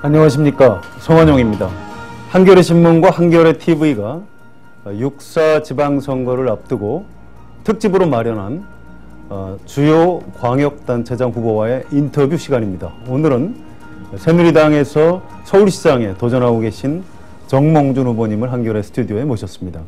안녕하십니까, 송환용입니다. 한겨레 신문과 한겨레 TV가 6.4 지방선거를 앞두고 특집으로 마련한 주요 광역단체장 후보와의 인터뷰 시간입니다. 오늘은 새누리당에서 서울시장에 도전하고 계신 정몽준 후보님을 한겨레 스튜디오에 모셨습니다.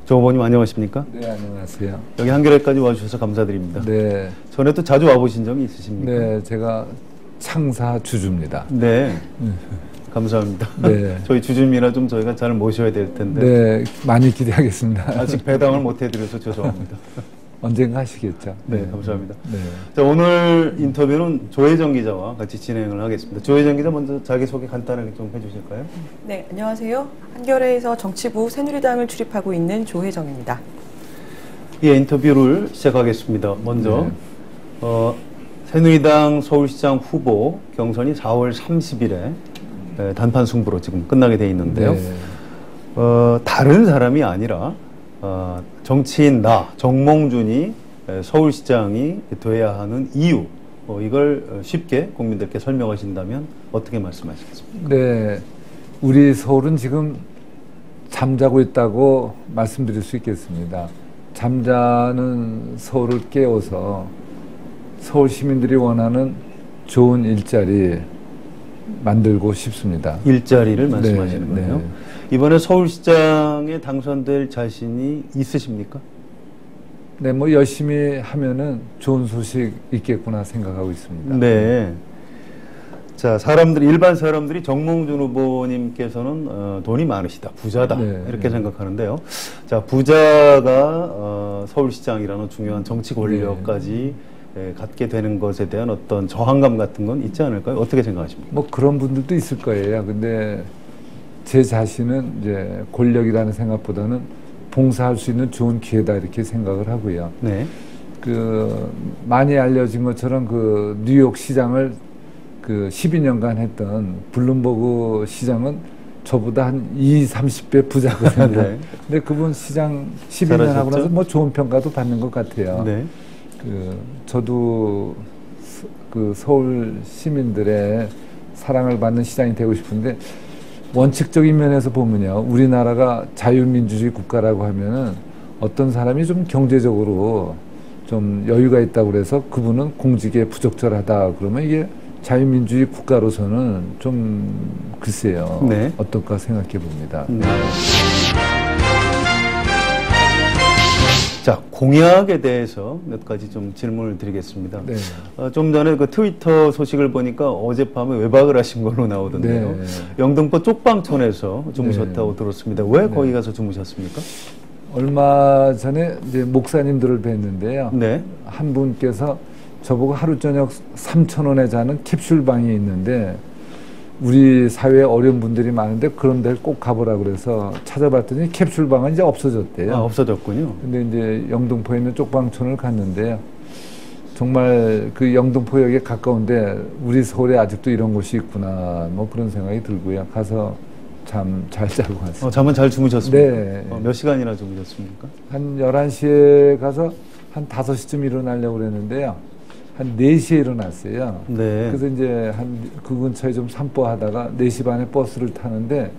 정 후보님 안녕하십니까? 네, 안녕하세요. 여기 한겨레까지 와주셔서 감사드립니다. 네. 전에도 자주 와보신 적이 있으십니까? 네, 제가 창사 주주입니다. 네. 감사합니다. 네. 저희 주주님이라 좀 저희가 잘 모셔야 될 텐데. 네, 많이 기대하겠습니다. 아직 배당을 못 해드려서 죄송합니다. 언젠가 하시겠죠. 네, 감사합니다. 네. 자, 오늘 인터뷰는 조혜정 기자와 같이 진행을 하겠습니다. 조혜정 기자 먼저 자기소개 간단하게 좀 해주실까요? 네, 안녕하세요. 한겨레에서 정치부 새누리당을 출입하고 있는 조혜정입니다. 예, 인터뷰를 시작하겠습니다. 먼저 네. 새누리당 서울시장 후보 경선이 4월 30일에 단판 승부로 지금 끝나게 돼 있는데요. 네. 다른 사람이 아니라 정치인 정몽준이 서울시장이 돼야 하는 이유, 이걸 쉽게 국민들께 설명하신다면 어떻게 말씀하시겠습니까? 네, 우리 서울은 지금 잠자고 있다고 말씀드릴 수 있겠습니다. 잠자는 서울을 깨워서 서울 시민들이 원하는 좋은 일자리 만들고 싶습니다. 일자리를 말씀하시는 네, 거예요? 네. 이번에 서울시장에 당선될 자신이 있으십니까? 네, 뭐 열심히 하면은 좋은 소식 있겠구나 생각하고 있습니다. 네. 자, 일반 사람들이 정몽준 후보님께서는 돈이 많으시다, 부자다, 네, 이렇게 생각하는데요. 자, 부자가 서울시장이라는 중요한 정치 권력까지 갖게 되는 것에 대한 어떤 저항감 같은 건 있지 않을까요? 어떻게 생각하십니까? 뭐 그런 분들도 있을 거예요. 근데 제 자신은 이제 권력이라는 생각보다는 봉사할 수 있는 좋은 기회다 이렇게 생각을 하고요. 네. 많이 알려진 것처럼 뉴욕 시장을 12년간 했던 블룸버그 시장은 저보다 한 20-30배 부자거든요. 네. 근데 그분 시장 12년 하고 나서 뭐 좋은 평가도 받는 것 같아요. 네. 저도 서울 시민들의 사랑을 받는 시장이 되고 싶은데 원칙적인 면에서 보면요, 우리나라가 자유민주주의 국가라고 하면은 어떤 사람이 좀 경제적으로 좀 여유가 있다고 그래서 그분은 공직에 부적절하다 그러면 이게 자유민주주의 국가로서는 좀 글쎄요, 네. 어떨까 생각해 봅니다. 네. 자, 공약에 대해서 몇 가지 좀 질문을 드리겠습니다. 네. 좀 전에 트위터 소식을 보니까 어젯밤에 외박을 하신 걸로 나오던데요. 네. 영등포 쪽방촌에서 주무셨다고 네. 들었습니다. 왜 거기 가서 주무셨습니까? 얼마 전에 이제 목사님들을 뵀는데요. 네. 한 분께서 저보고 하루 저녁 3,000원에 자는 캡슐방이 있는데 우리 사회에 어려운 분들이 많은데 그런 데를 꼭 가보라 그래서 찾아봤더니 캡슐방은 이제 없어졌대요. 아, 없어졌군요. 근데 이제 영등포에 있는 쪽방촌을 갔는데요. 정말 영등포역에 가까운데 우리 서울에 아직도 이런 곳이 있구나, 뭐 그런 생각이 들고요. 가서 잠 잘 자고 왔습니다. 잠은 잘 주무셨습니까? 네. 몇 시간이나 주무셨습니까? 한 11시에 가서 한 5시쯤 일어나려고 그랬는데요. 한 4시에 일어났어요. 네. 그래서 이제 그 근처에 좀 산보하다가 4시 반에 버스를 타는데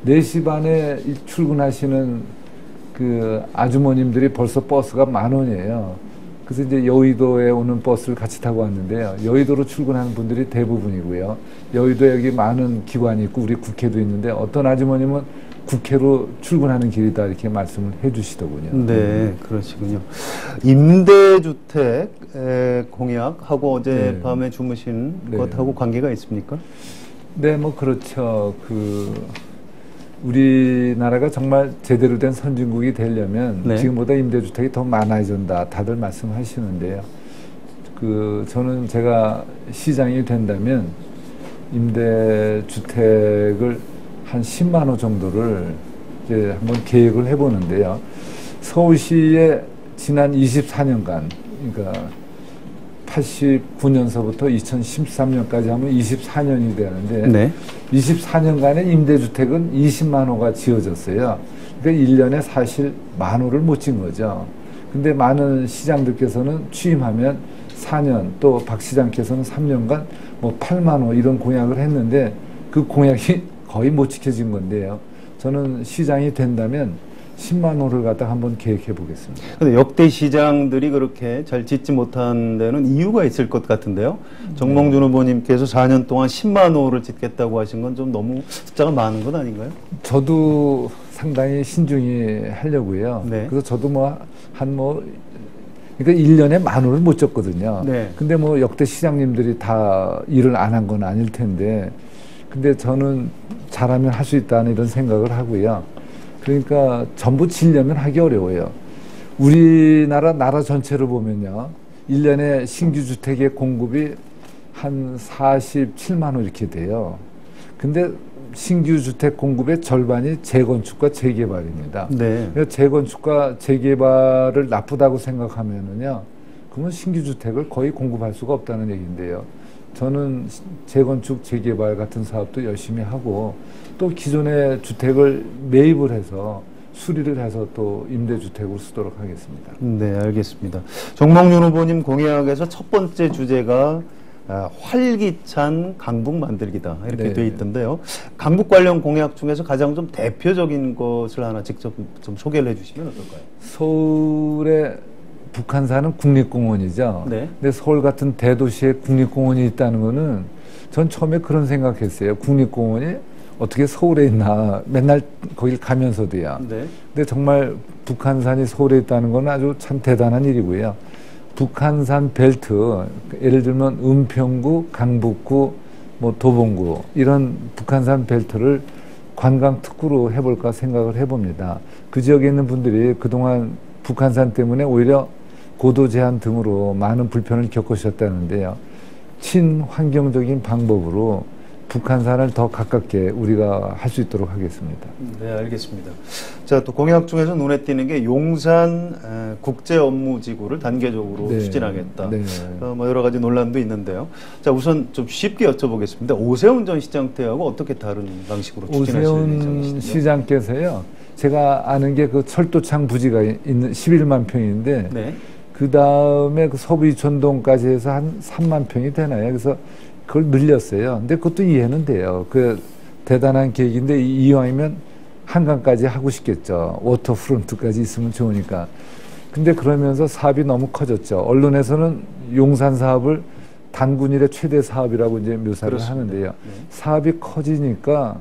4시 반에 출근하시는 아주머님들이 벌써 버스가 10,000원이에요. 그래서 이제 여의도에 오는 버스를 같이 타고 왔는데요. 여의도로 출근하는 분들이 대부분이고요. 여의도에 여기 많은 기관이 있고 우리 국회도 있는데 어떤 아주머님은 국회로 출근하는 길이다 이렇게 말씀을 해주시더군요. 네, 그러시군요. 임대주택 공약하고 어젯밤에 주무신 것하고 관계가 있습니까? 네, 뭐 그렇죠. 우리나라가 정말 제대로 된 선진국이 되려면 지금보다 임대주택이 더 많아져야 된다. 다들 말씀하시는데요. 저는 제가 시장이 된다면 임대주택을 한 10만 호 정도를 이제 한번 계획을 해보는데요. 서울시에 지난 24년간, 그러니까 1989년서부터 2013년까지 하면 24년이 되는데 네. 24년간의 임대주택은 20만 호가 지어졌어요. 그러니까 1년에 사실 1만 호를 못 지은 거죠. 근데 많은 시장들께서는 취임하면 4년, 또 박 시장께서는 3년간 뭐 8만 호 이런 공약을 했는데 그 공약이 거의 못 지켜진 건데요. 저는 시장이 된다면 10만 호를 갖다 한번 계획해 보겠습니다. 근데 역대 시장들이 그렇게 잘 짓지 못한 데는 이유가 있을 것 같은데요. 정몽준 후보님께서 4년 동안 10만 호를 짓겠다고 하신 건 좀 너무 숫자가 많은 건 아닌가요? 저도 상당히 신중히 하려고요. 네. 그래서 저도 그러니까 1년에 1만 호를 못 졌거든요. 네. 근데 뭐 역대 시장님들이 다 일을 안 한 건 아닐 텐데, 근데 저는 잘하면 할 수 있다는 이런 생각을 하고요. 그러니까 전부 지려면 하기 어려워요. 우리나라 전체를 보면요. 1년에 신규 주택의 공급이 한 47만 호 이렇게 돼요. 근데 신규 주택 공급의 절반이 재건축과 재개발입니다. 네. 그러니까 재건축과 재개발을 나쁘다고 생각하면은요, 그러면 신규 주택을 거의 공급할 수가 없다는 얘기인데요. 저는 재건축, 재개발 같은 사업도 열심히 하고 또 기존의 주택을 매입을 해서 수리를 해서 또 임대주택으로 쓰도록 하겠습니다. 네, 알겠습니다. 정몽준 후보님 공약에서 첫 번째 주제가 활기찬 강북 만들기다 이렇게 네. 돼 있던데요. 강북 관련 공약 중에서 가장 좀 대표적인 것을 하나 직접 좀 소개를 해주시면 어떨까요? 서울의 북한산은 국립공원이죠. 네. 근데 서울 같은 대도시에 국립공원이 있다는 거는 전 처음에 그런 생각했어요. 국립공원이 어떻게 서울에 있나 맨날 거길 가면서도요. 네. 근데 정말 북한산이 서울에 있다는 건 아주 참 대단한 일이고요. 북한산 벨트, 예를 들면 은평구, 강북구, 뭐 도봉구 이런 북한산 벨트를 관광 특구로 해볼까 생각을 해봅니다. 그 지역에 있는 분들이 그동안 북한산 때문에 오히려 고도 제한 등으로 많은 불편을 겪으셨다는데요. 친환경적인 방법으로 북한산을 더 가깝게 우리가 할 수 있도록 하겠습니다. 네, 알겠습니다. 자, 또 공약 중에서 눈에 띄는 게 용산 국제업무지구를 단계적으로 네. 추진하겠다. 네. 뭐 여러 가지 논란도 있는데요. 자, 우선 좀 쉽게 여쭤보겠습니다. 오세훈 전 시장 때하고 어떻게 다른 방식으로 추진하실 오세훈 예정이신지요? 시장께서요. 제가 아는 게 그 철도창 부지가 있는 11만 평인데 네. 그 다음에 그 서부 이촌동까지 해서 한 3만 평이 되나요? 그래서 그걸 늘렸어요. 근데 그것도 이해는 돼요. 그 대단한 계획인데 이왕이면 한강까지 하고 싶겠죠. 워터프론트까지 있으면 좋으니까. 근데 그러면서 사업이 너무 커졌죠. 언론에서는 용산 사업을 단군일의 최대 사업이라고 이제 묘사를 그렇습니다. 하는데요. 네. 사업이 커지니까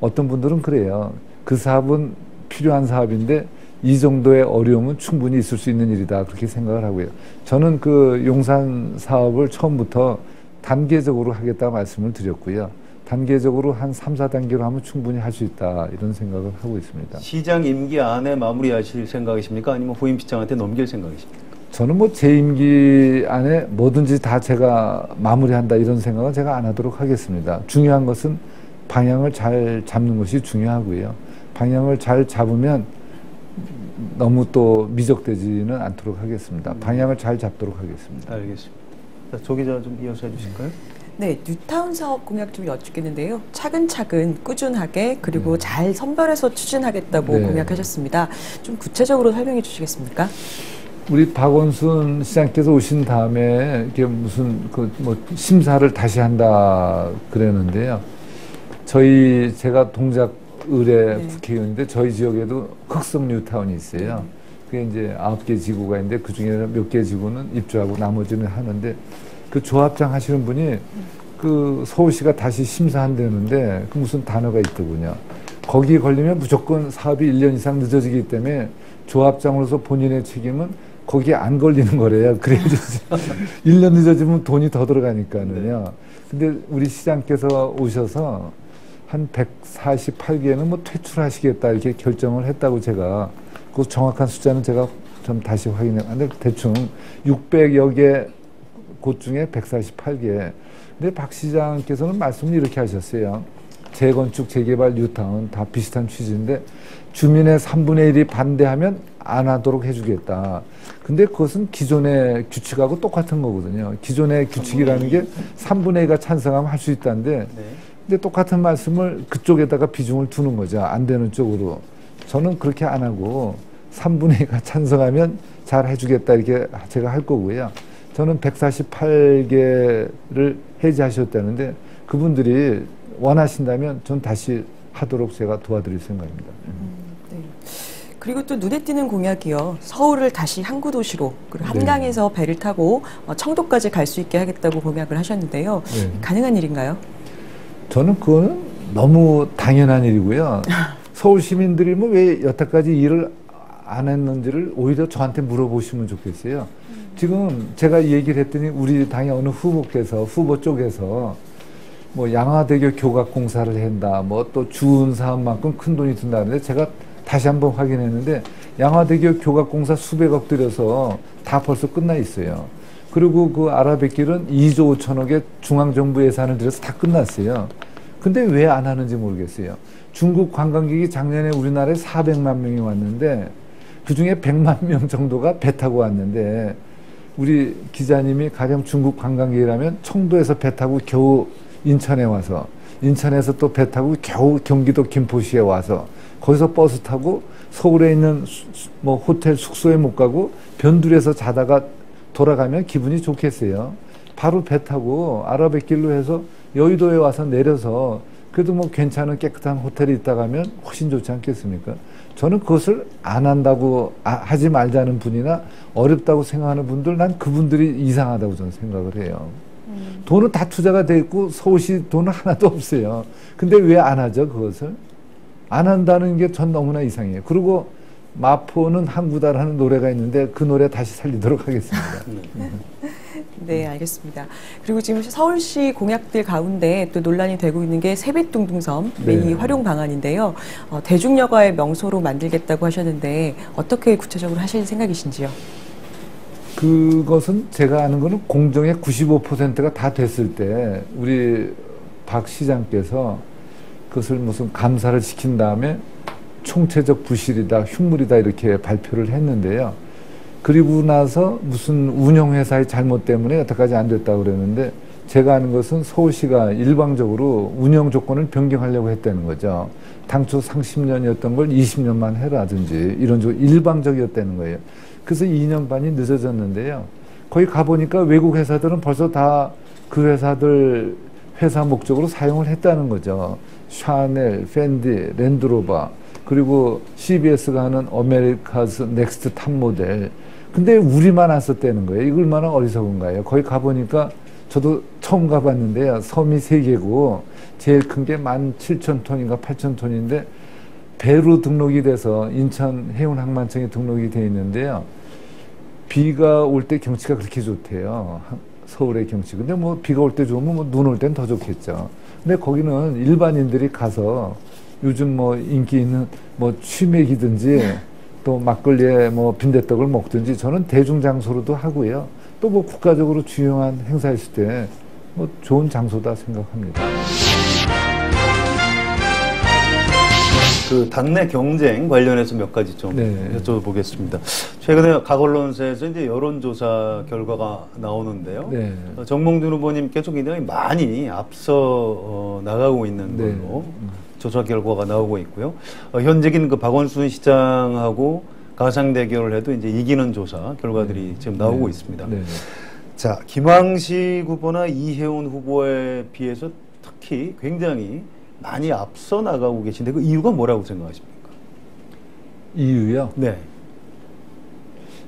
어떤 분들은 그래요. 그 사업은 필요한 사업인데 이 정도의 어려움은 충분히 있을 수 있는 일이다. 그렇게 생각을 하고요. 저는 그 용산 사업을 처음부터 단계적으로 하겠다 말씀을 드렸고요. 단계적으로 한 3, 4단계로 하면 충분히 할 수 있다. 이런 생각을 하고 있습니다. 시장 임기 안에 마무리하실 생각이십니까? 아니면 후임 시장한테 넘길 생각이십니까? 저는 뭐 제 임기 안에 뭐든지 다 제가 마무리한다 이런 생각은 제가 안 하도록 하겠습니다. 중요한 것은 방향을 잘 잡는 것이 중요하고요. 방향을 잘 잡으면 너무 또 미적되지는 않도록 하겠습니다. 방향을 잘 잡도록 하겠습니다. 알겠습니다. 자, 조 기자 좀 이어서 해주실까요? 네, 뉴타운 사업 공약 좀 여쭙겠는데요. 차근차근 꾸준하게 그리고 잘 선별해서 추진하겠다고 네. 공약하셨습니다. 좀 구체적으로 설명해 주시겠습니까? 우리 박원순 시장께서 오신 다음에 이게 무슨 심사를 다시 한다 그랬는데요. 제가 동작 의뢰 국회의원인데 저희 지역에도 흑성 뉴타운이 있어요. 그게 이제 9개 지구가 있는데 그 중에 몇 개 지구는 입주하고 나머지는 하는데 그 조합장 하시는 분이 그 서울시가 다시 심사한다는데 그 무슨 단어가 있더군요. 거기 걸리면 무조건 사업이 1년 이상 늦어지기 때문에 조합장으로서 본인의 책임은 거기에 안 걸리는 거래요. 그래야지 1년 늦어지면 돈이 더 들어가니까는요. 근데 우리 시장께서 오셔서 한 148개는 뭐 퇴출하시겠다 이렇게 결정을 했다고 제가 그 정확한 숫자는 제가 좀 다시 확인했는데 대충 600여 개 곳 중에 148개. 근데 박 시장께서는 말씀을 이렇게 하셨어요. 재건축, 재개발, 뉴타운 다 비슷한 취지인데 주민의 3분의 1이 반대하면 안 하도록 해주겠다. 근데 그것은 기존의 규칙하고 똑같은 거거든요. 기존의 규칙이라는 게 3분의 2가 찬성하면 할 수 있다는데, 근데 똑같은 말씀을 그쪽에다가 비중을 두는 거죠. 안 되는 쪽으로. 저는 그렇게 안 하고 3분의 2가 찬성하면 잘 해주겠다 이렇게 제가 할 거고요. 저는 148개를 해제하셨다는데 그분들이 원하신다면 전 다시 하도록 제가 도와드릴 생각입니다. 네. 그리고 또 눈에 띄는 공약이요. 서울을 다시 항구 도시로 그리고 한강에서 배를 타고 청도까지 갈 수 있게 하겠다고 공약을 하셨는데요. 가능한 일인가요? 저는 그거는 너무 당연한 일이고요. 서울 시민들이 뭐 왜 여태까지 일을 안 했는지를 오히려 저한테 물어보시면 좋겠어요. 지금 제가 얘기를 했더니 우리 당의 어느 후보 쪽에서 뭐 양화대교 교각공사를 한다, 뭐 또 주운 사업만큼 큰 돈이 든다는데 제가 다시 한번 확인했는데 양화대교 교각공사 수백억 들여서 다 벌써 끝나 있어요. 그리고 그 아라뱃길은 2조 5천억의 중앙정부 예산을 들여서 다 끝났어요. 근데 왜 안 하는지 모르겠어요. 중국 관광객이 작년에 우리나라에 400만 명이 왔는데 그중에 100만 명 정도가 배 타고 왔는데 우리 기자님이 가령 중국 관광객이라면 청도에서 배 타고 겨우 인천에 와서 인천에서 또 배 타고 겨우 경기도 김포시에 와서 거기서 버스 타고 서울에 있는 뭐 호텔 숙소에 못 가고 변두리에서 자다가 돌아가면 기분이 좋겠어요. 바로 배 타고 아라뱃길로 해서 여의도에 와서 내려서 그래도 뭐 괜찮은 깨끗한 호텔에 있다 가면 훨씬 좋지 않겠습니까? 저는 그것을 안 한다고 하지 말자는 분이나 어렵다고 생각하는 분들 난 그분들이 이상하다고 저는 생각을 해요. 돈은 다 투자가 돼 있고 서울시 돈은 하나도 없어요. 근데 왜 안 하죠 그것을? 안 한다는 게 전 너무나 이상해요. 그리고 마포는 항구다라는 노래가 있는데 그 노래 다시 살리도록 하겠습니다. 네, 알겠습니다. 그리고 지금 서울시 공약들 가운데 또 논란이 되고 있는 게 세빛둥둥섬 이 활용 방안인데요. 대중여가의 명소로 만들겠다고 하셨는데 어떻게 구체적으로 하실 생각이신지요? 그것은 제가 아는 거는 공정의 95%가 다 됐을 때 우리 박 시장께서 그것을 무슨 감사를 시킨 다음에 총체적 부실이다, 흉물이다 이렇게 발표를 했는데요. 그리고 나서 무슨 운영회사의 잘못 때문에 여태까지 안 됐다고 그랬는데 제가 아는 것은 서울시가 일방적으로 운영 조건을 변경하려고 했다는 거죠. 당초 30년이었던 걸 20년만 해라든지 이런 식으로 일방적이었다는 거예요. 그래서 2년 반이 늦어졌는데요. 거기 가보니까 외국 회사들은 벌써 다 그 회사들 회사 목적으로 사용을 했다는 거죠. 샤넬, 펜디, 랜드로버 그리고 CBS가 하는 아메리카스 넥스트 탑 모델. 근데 우리만 안 썼다는 거예요. 이거 얼마나 어리석은가요? 거기 가보니까 저도 처음 가봤는데요. 섬이 3개고 제일 큰 게 17,000톤인가 8,000톤인데 배로 등록이 돼서 인천 해운항만청에 등록이 돼 있는데요. 비가 올 때 경치가 그렇게 좋대요. 서울의 경치. 근데 뭐 비가 올 때 좋으면 뭐 눈 올 땐 더 좋겠죠. 근데 거기는 일반인들이 가서 요즘 뭐 인기 있는 뭐 취맥이든지 또 막걸리에 뭐 빈대떡을 먹든지 저는 대중장소로도 하고요. 또 뭐 국가적으로 중요한 행사 있을 때 뭐 좋은 장소다 생각합니다. 그 당내 경쟁 관련해서 몇 가지 좀 여쭤보겠습니다. 최근에 각 언론사에서 이제 여론조사 결과가 나오는데요. 정몽준 후보님께서 굉장히 많이 앞서 나가고 있는 걸로 조사 결과가 나오고 있고요. 현직인 그 박원순 시장하고 가상 대결을 해도 이제 이기는 조사 결과들이 지금 나오고 있습니다. 자, 김황식 후보나 이혜훈 후보에 비해서 특히 굉장히 많이 앞서 나가고 계신데 그 이유가 뭐라고 생각하십니까? 이유요? 네.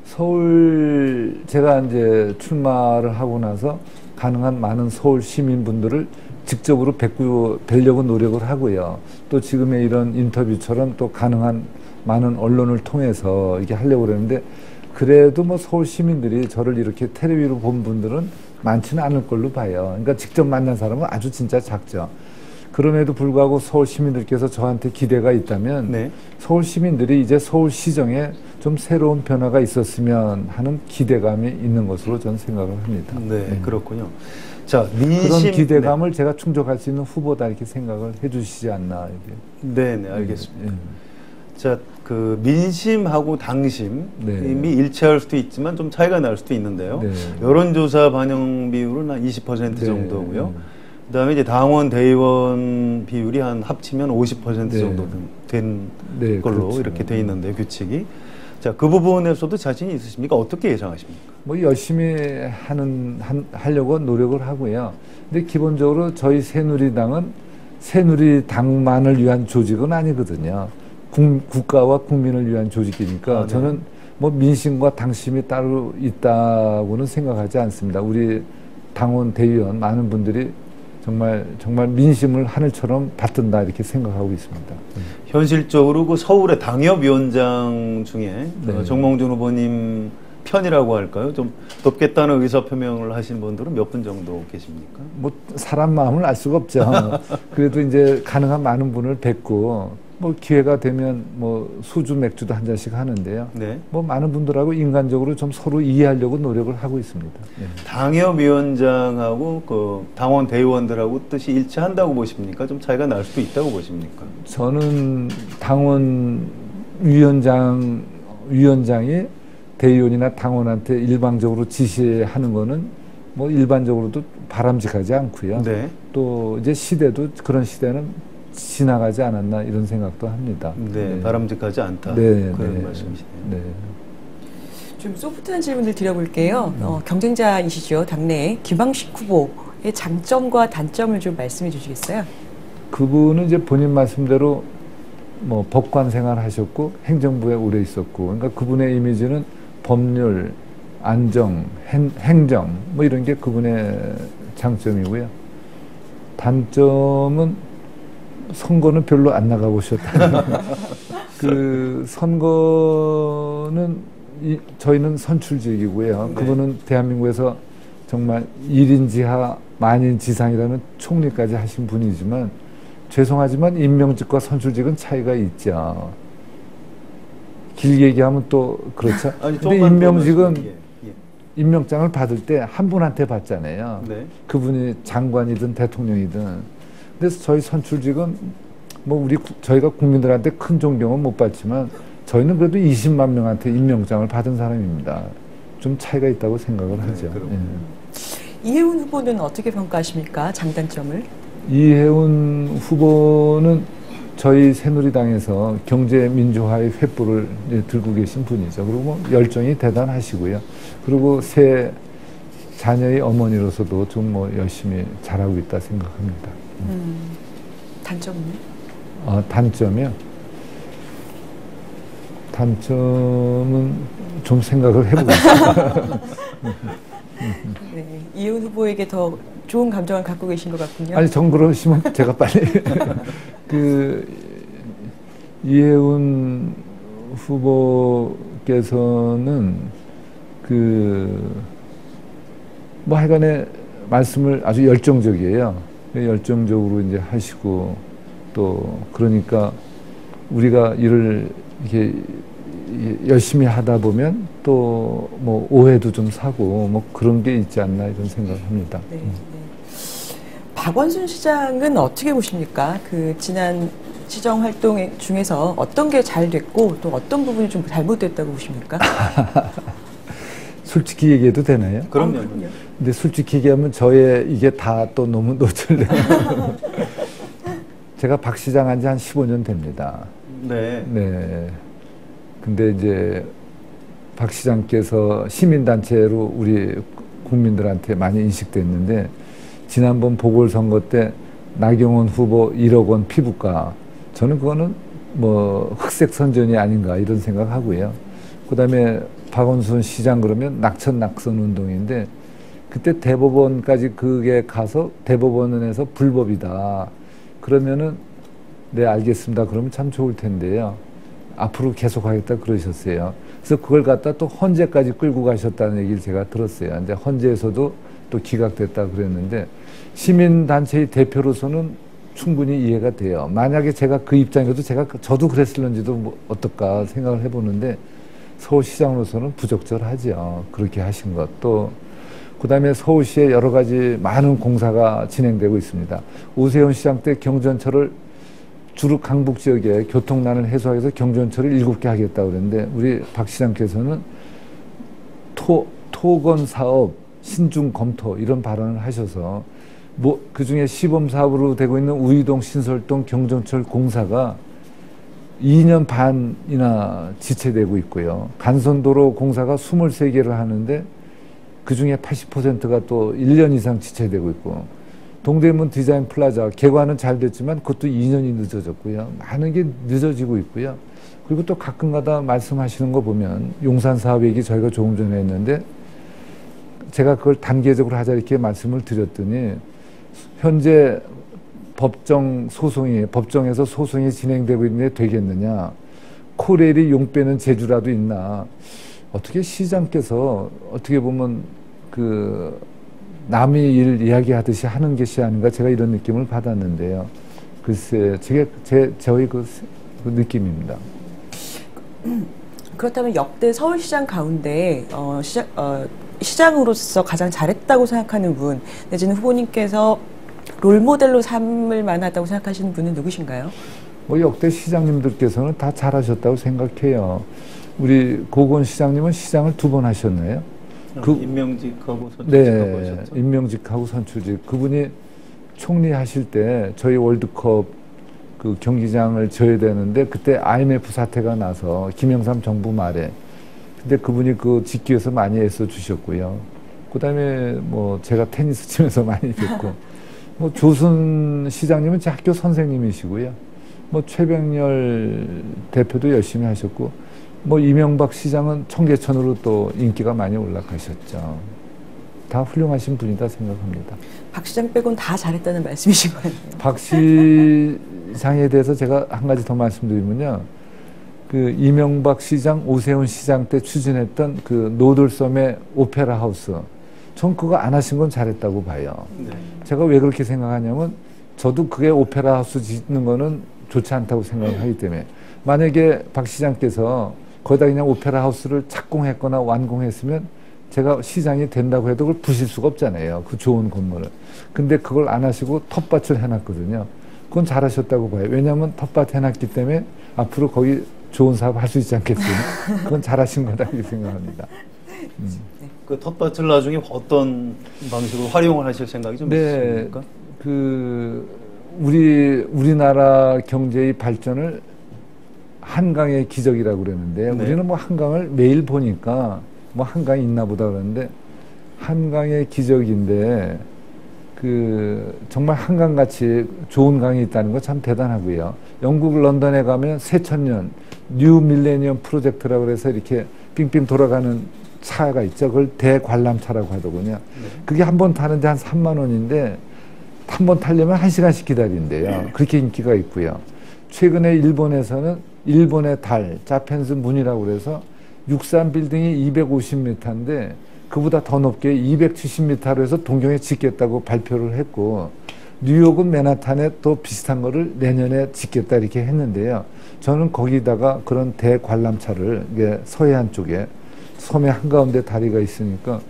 서울 제가 이제 출마를 하고 나서 가능한 많은 서울 시민분들을 직접으로 뵈려고 노력을 하고요. 또 지금의 이런 인터뷰처럼 또 가능한 많은 언론을 통해서 이렇게 하려고 그러는데 그래도 뭐 서울 시민들이 저를 이렇게 텔레비로 본 분들은 많지는 않을 걸로 봐요. 그러니까 직접 만난 사람은 아주 진짜 작죠. 그럼에도 불구하고 서울 시민들께서 저한테 기대가 있다면 서울 시민들이 이제 서울시정에 좀 새로운 변화가 있었으면 하는 기대감이 있는 것으로 저는 생각을 합니다. 그렇군요. 자, 그런 기대감을 제가 충족할 수 있는 후보다 이렇게 생각을 해 주시지 않나. 이렇게. 알겠습니다. 자, 그 민심하고 당심이 네. 일치할 수도 있지만 좀 차이가 날 수도 있는데요. 네. 여론조사 반영 비율은 한 20% 네. 정도고요. 그다음에 이제 당원 대의원 비율이 한 합치면 50% 네. 정도 된 네, 걸로 그렇죠. 이렇게 돼 있는데 규칙이. 자, 그 부분에서도 자신이 있으십니까? 어떻게 예상하십니까? 뭐 열심히 하려고 노력을 하고요. 근데 기본적으로 저희 새누리당은 새누리당만을 위한 조직은 아니거든요. 국가와 국민을 위한 조직이니까 네. 저는 뭐 민심과 당심이 따로 있다고는 생각하지 않습니다. 우리 당원 대의원 많은 분들이 정말 민심을 하늘처럼 받든다 이렇게 생각하고 있습니다. 현실적으로 그 서울의 당협위원장 중에 네. 정몽준 후보님 편이라고 할까요? 좀 돕겠다는 의사표명을 하신 분들은 몇 분 정도 계십니까? 뭐 사람 마음을 알 수가 없죠. 그래도 이제 가능한 많은 분을 뵙고 뭐 기회가 되면 뭐 소주 맥주도 한 잔씩 하는데요. 네. 뭐 많은 분들하고 인간적으로 좀 서로 이해하려고 노력을 하고 있습니다. 네. 당협위원장하고 그 당원 대의원들하고 뜻이 일치한다고 보십니까? 좀 차이가 날 수도 있다고 보십니까? 저는 당원 위원장이 대의원이나 당원한테 일방적으로 지시하는 거는 뭐 일반적으로도 바람직하지 않고요. 네. 또 이제 그런 시대는 지나가지 않았나 이런 생각도 합니다. 네, 네. 바람직하지 않다. 네, 그런 네. 말씀이시네요. 네. 좀 소프트한 질문들 드려볼게요. 경쟁자이시죠, 당내 김황식 후보의 장점과 단점을 좀 말씀해 주시겠어요? 그분은 이제 본인 말씀대로 뭐 법관 생활 하셨고 행정부에 오래 있었고, 그러니까 그분의 이미지는 법률, 안정, 행정 뭐 이런 게 그분의 장점이고요. 단점은 선거는 별로 안 나가보셨다. 그 선거는 저희는 선출직이고요. 네. 그분은 대한민국에서 정말 1인 지하 만인 지상이라는 총리까지 하신 분이지만 죄송하지만 임명직과 선출직은 차이가 있죠. 길게 얘기하면 또 그렇죠. 아니, 근데 조금만 임명직은 예, 예. 임명장을 받을 때 한 분한테 받잖아요. 네. 그분이 장관이든 대통령이든. 그래서 저희 선출직은 뭐 저희가 국민들한테 큰 존경은 못 받지만 저희는 그래도 20만 명한테 임명장을 받은 사람입니다. 좀 차이가 있다고 생각을 하죠. 그렇군요. 이해운 후보는 어떻게 평가하십니까? 장단점을? 이해운 후보는 저희 새누리당에서 경제민주화의 횃불을 들고 계신 분이죠. 그리고 뭐 열정이 대단하시고요. 그리고 새 자녀의 어머니로서도 좀 뭐 열심히 잘하고 있다 생각합니다. 단점은요? 단점이요? 단점은 좀 생각을 해보겠습니다. 네, 이해운 후보에게 더 좋은 감정을 갖고 계신 것 같군요. 아니, 전 그러시면 제가 빨리. 이해운 후보께서는 뭐 하여간에 말씀을 아주 열정적이에요. 열정적으로 이제 하시고 또 그러니까 우리가 일을 이렇게 열심히 하다 보면 또 뭐 오해도 좀 사고 뭐 그런 게 있지 않나 이런 생각을 합니다. 네, 네. 박원순 시장은 어떻게 보십니까? 그 지난 시정 활동 중에서 어떤 게 잘 됐고 또 어떤 부분이 좀 잘못됐다고 보십니까? 솔직히 얘기해도 되나요? 그럼요. 근데 솔직히 얘기하면 이게 다 또 너무 노출돼요. 제가 박 시장 한 지 한 15년 됩니다. 네. 네. 근데 이제 박 시장께서 시민단체로 우리 국민들한테 많이 인식됐는데 지난번 보궐선거 때 나경원 후보 1억 원 피부과 저는 그거는 뭐 흑색 선전이 아닌가 이런 생각하고요. 그다음에 박원순 시장 그러면 낙천 운동인데 그때 대법원까지 그게 가서 대법원에서 불법이다. 그러면은 네 알겠습니다. 그러면 참 좋을 텐데요. 앞으로 계속 하겠다 그러셨어요. 그래서 그걸 갖다 또 헌재까지 끌고 가셨다는 얘기를 제가 들었어요. 이제 헌재에서도 또 기각됐다 그랬는데 시민단체의 대표로서는 충분히 이해가 돼요. 만약에 제가 그 입장이어도 저도 그랬을런지도 뭐 어떨까 생각을 해보는데 서울시장으로서는 부적절하죠. 그렇게 하신 것도. 그다음에 서울시에 여러 가지 많은 공사가 진행되고 있습니다. 오세훈 시장 때 경전철을 주로 강북 지역에 교통난을 해소하기 위해서 경전철을 7개 하겠다고 그랬는데 우리 박 시장께서는 토건 사업 신중 검토 이런 발언을 하셔서 뭐 그중에 시범 사업으로 되고 있는 우이동 신설동 경전철 공사가 2년 반이나 지체되고 있고요. 간선도로 공사가 23개를 하는데 그중에 80%가 또 1년 이상 지체되고 있고 동대문 디자인 플라자 개관은 잘 됐지만 그것도 2년이 늦어졌고요. 많은 게 늦어지고 있고요. 그리고 또 가끔가다 말씀하시는 거 보면 용산 사업 얘기 저희가 조금 전에 했는데 제가 그걸 단계적으로 하자 이렇게 말씀을 드렸더니 현재 법정에서 소송이 진행되고 있는데 되겠느냐. 코레일이 용 빼는 재주라도 있나. 어떻게 시장께서 어떻게 보면 그 남의 일 이야기하듯이 하는 것이 아닌가 제가 이런 느낌을 받았는데요. 글쎄, 저희 그 느낌입니다. 그렇다면 역대 서울시장 가운데 시장으로서 가장 잘했다고 생각하는 분 내지는 후보님께서 롤모델로 삼을 만하다고 생각하시는 분은 누구신가요? 뭐 역대 시장님들께서는 다 잘하셨다고 생각해요. 우리 고건 시장님은 시장을 2번 하셨나요? 임명직하고 선출직하고 하셨죠. 네, 임명직하고 선출직. 그분이 총리하실 때 저희 월드컵 그 경기장을 져야 되는데 그때 IMF 사태가 나서 김영삼 정부 말에 근데 그분이 그 짓기 위해서 많이 애써 주셨고요. 그다음에 뭐 제가 테니스 치면서 많이 뵙고 뭐 조순 시장님은 제 학교 선생님이시고요. 뭐 최병렬 대표도 열심히 하셨고 뭐 이명박 시장은 청계천으로 또 인기가 많이 올라가셨죠. 다 훌륭하신 분이다 생각합니다. 박 시장 빼고는 다 잘했다는 말씀이신 거예요. 박 시장에 대해서 제가 한 가지 더 말씀드리면요. 그 이명박 시장, 오세훈 시장 때 추진했던 그 노들섬의 오페라 하우스. 전 그거 안 하신 건 잘했다고 봐요. 네. 제가 왜 그렇게 생각하냐면 저도 그게 오페라 하우스 짓는 거는 좋지 않다고 생각하기 때문에 만약에 박 시장께서 거기다 그냥 오페라 하우스를 착공했거나 완공했으면 제가 시장이 된다고 해도 그걸 부실 수가 없잖아요. 그 좋은 건물을. 근데 그걸 안 하시고 텃밭을 해놨거든요. 그건 잘하셨다고 봐요. 왜냐하면 텃밭 해놨기 때문에 앞으로 거기 좋은 사업 할 수 있지 않겠어요? 그건 잘하신 거다 이렇게 생각합니다. 그 텃밭을 나중에 어떤 방식으로 활용을 하실 생각이 좀 있으십니까? 그 우리나라 경제의 발전을 한강의 기적이라고 그러는데 네. 우리는 뭐 한강을 매일 보니까 뭐 한강이 있나 보다 그러는데 한강의 기적인데 그 정말 한강같이 좋은 강이 있다는 거 참 대단하고요. 영국 런던에 가면 새천년 뉴 밀레니엄 프로젝트라고 해서 이렇게 빙빙 돌아가는 차가 있죠. 그걸 대관람차라고 하더군요. 그게 한 번 타는데 한 3만 원인데 한 번 타려면 1시간씩 기다린대요. 그렇게 인기가 있고요. 최근에 일본에서는 일본의 달, 자펜스 문이라고 그래서 63 빌딩이 250m인데 그보다 더 높게 270m로 해서 동경에 짓겠다고 발표를 했고 뉴욕은 맨하탄에 또 비슷한 거를 내년에 짓겠다 이렇게 했는데요. 저는 거기다가 그런 대관람차를 이게 서해안 쪽에 섬의 한가운데 다리가 있으니까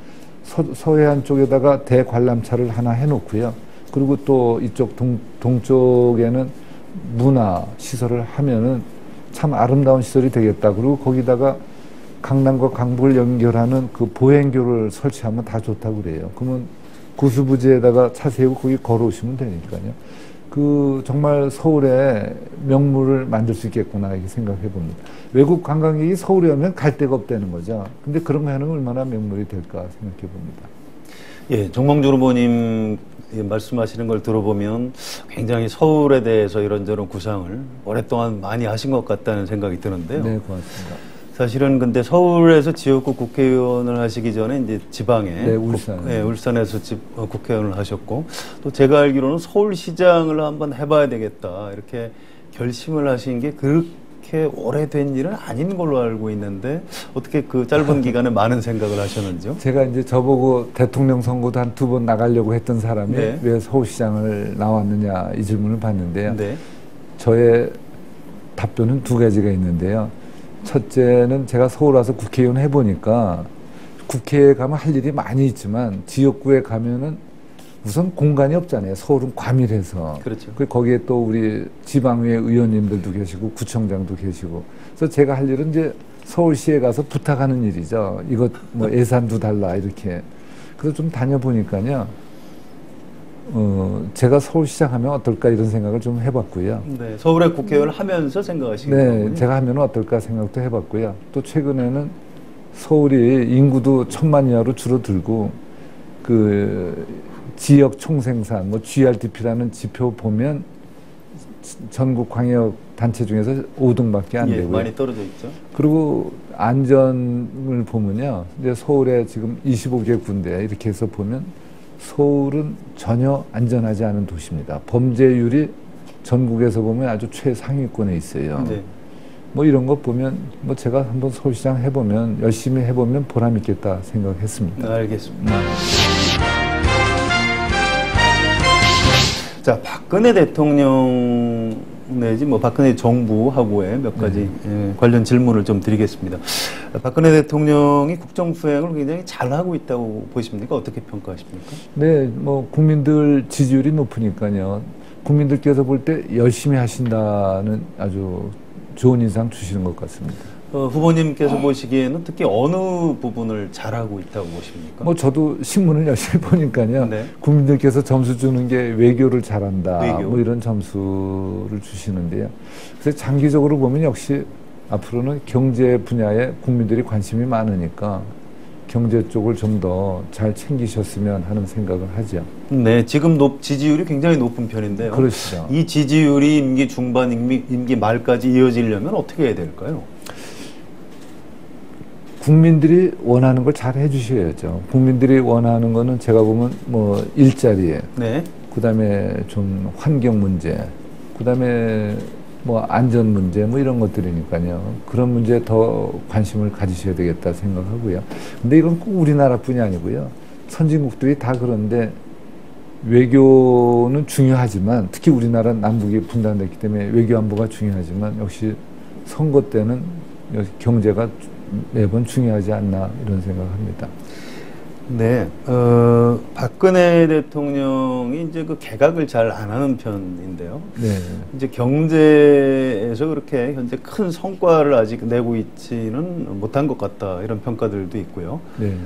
서해안 쪽에다가 대관람차를 하나 해놓고요. 그리고 또 이쪽 동쪽에는 문화 시설을 하면은 참 아름다운 시설이 되겠다. 그리고 거기다가 강남과 강북을 연결하는 그 보행교를 설치하면 다 좋다고 그래요. 그러면 구수부지에다가 차 세우고 거기 걸어오시면 되니까요. 그 정말 서울에 명물을 만들 수 있겠구나 이렇게 생각해 봅니다. 외국 관광객이 서울에 오면 갈 데가 없다는 거죠. 근데 그런 거 하는 건 얼마나 명물이 될까 생각해 봅니다. 예, 정몽주 후보님 말씀하시는 걸 들어보면 굉장히 서울에 대해서 이런저런 구상을 오랫동안 많이 하신 것 같다는 생각이 드는데요. 네, 고맙습니다. 사실은 근데 서울에서 지역구 국회의원을 하시기 전에 이제 지방에 네, 울산. 울산에서 국회의원을 하셨고 또 제가 알기로는 서울시장을 한번 해봐야 되겠다 이렇게 결심을 하신 게 그렇게 오래된 일은 아닌 걸로 알고 있는데 어떻게 그 짧은 기간에 많은 생각을 하셨는지요? 제가 이제 저보고 대통령 선거도 한 2번 나가려고 했던 사람이 네. 왜 서울시장을 나왔느냐 이 질문을 받는데요. 네. 저의 답변은 2가지가 있는데요. 첫째는 제가 서울 와서 국회의원 해보니까 국회에 가면 할 일이 많이 있지만 지역구에 가면은 우선 공간이 없잖아요. 서울은 과밀해서. 그렇죠. 거기에 또 우리 지방의회 의원님들도 계시고 구청장도 계시고. 그래서 제가 할 일은 이제 서울시에 가서 부탁하는 일이죠. 이것 뭐 예산도 달라 이렇게. 그래서 좀 다녀보니까요. 제가 서울시장 하면 어떨까 이런 생각을 좀 해봤고요. 네, 서울의 국회의원을 하면서 생각하시는 거군요. 네, 제가 하면 어떨까 생각도 해봤고요. 또 최근에는 서울이 인구도 1000만 이하로 줄어들고 그 지역 총생산, 뭐 GRDP라는 지표 보면 전국 광역 단체 중에서 5등밖에 안 되고요. 많이 떨어져 있죠. 그리고 안전을 보면요, 이제 서울에 지금 25개 군데 이렇게 해서 보면 서울은 전혀 안전하지 않은 도시입니다. 범죄율이 전국에서 보면 아주 최상위권에 있어요. 네. 뭐 이런 것 보면 뭐 제가 한번 서울시장 해보면 열심히 해보면 보람 있겠다 생각했습니다. 알겠습니다. 자, 박근혜 대통령 내지 뭐 박근혜 정부하고의 몇 가지 관련 질문을 좀 드리겠습니다. 박근혜 대통령이 국정 수행을 굉장히 잘하고 있다고 보십니까? 어떻게 평가하십니까? 네, 뭐 국민들 지지율이 높으니까요. 국민들께서 볼 때 열심히 하신다는 아주 좋은 인상 주시는 것 같습니다. 후보님께서 보시기에는 특히 어느 부분을 잘하고 있다고 보십니까? 뭐 저도 신문을 열심히 보니까요. 네. 국민들께서 점수 주는 게 외교를 잘한다. 외교. 뭐 이런 점수를 주시는데요. 그래서 장기적으로 보면 역시 앞으로는 경제 분야에 국민들이 관심이 많으니까 경제 쪽을 좀 더 잘 챙기셨으면 하는 생각을 하죠. 네, 지금 지지율이 굉장히 높은 편인데요. 그렇죠. 이 지지율이 임기 중반, 임기 말까지 이어지려면 어떻게 해야 될까요? 국민들이 원하는 걸 잘 해주셔야죠. 국민들이 원하는 거는 제가 보면 뭐 일자리, 네. 그다음에 좀 환경 문제, 그다음에 뭐 안전 문제 뭐 이런 것들이니까요. 그런 문제에 더 관심을 가지셔야 되겠다 생각하고요. 근데 이건 꼭 우리나라뿐이 아니고요. 선진국들이 다 그런데 외교는 중요하지만 특히 우리나라 남북이 분단됐기 때문에 외교 안보가 중요하지만 역시 선거 때는 경제가 매번 중요하지 않나 이런 생각합니다. 네, 박근혜 대통령이 이제 그 개각을 잘 안 하는 편인데요. 네. 이제 경제에서 그렇게 현재 큰 성과를 아직 내고 있지는 못한 것 같다 이런 평가들도 있고요. 네.